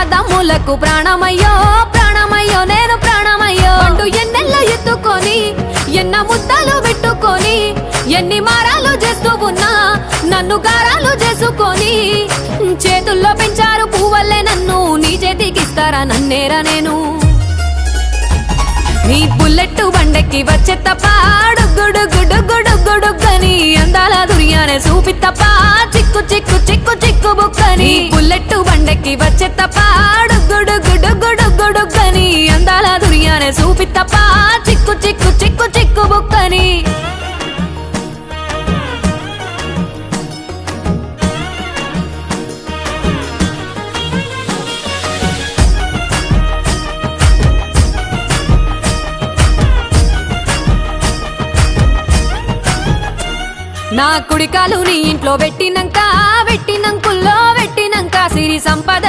అన్నదమ్ములకు ప్రాణమయ్యో ప్రాణమయ్యో నేను ప్రాణమయ్యో అంటూ ఎన్నెల్లో ఎత్తుకొని ఎన్న ముద్దలు పెట్టుకొని ఎన్ని మారాలు చేస్తూ ఉన్నా నన్ను గారాలు చేసుకొని చేతుల్లో పెంచారు పువ్వల్లే నన్ను నీ చేతికిస్తారా నన్నేరా నేను నీ బుల్లెట్ బండెక్కి వచ్చే తప్ప డుగ్గుడుగ్గుడుగ్గుడుగ్గుడుగ్గని అందాల దుర్యానే చూపి తప్ప చిక్కు చిక్కు చిక్కు చిక్కు బుక్కని బుల్లెట్ బండెక్కి వచ్చే తప్ప డుగ్గుడుగ్గుడుగ్గుడుగ్గుడుగ్గని అందాల దుర్యానే చూపి తప్ప చిక్కు చిక్కు చిక్కు చిక్కు బుక్కని నా కుడికాలు నీ ఇంట్లో పెట్టినంక సిరి సంపద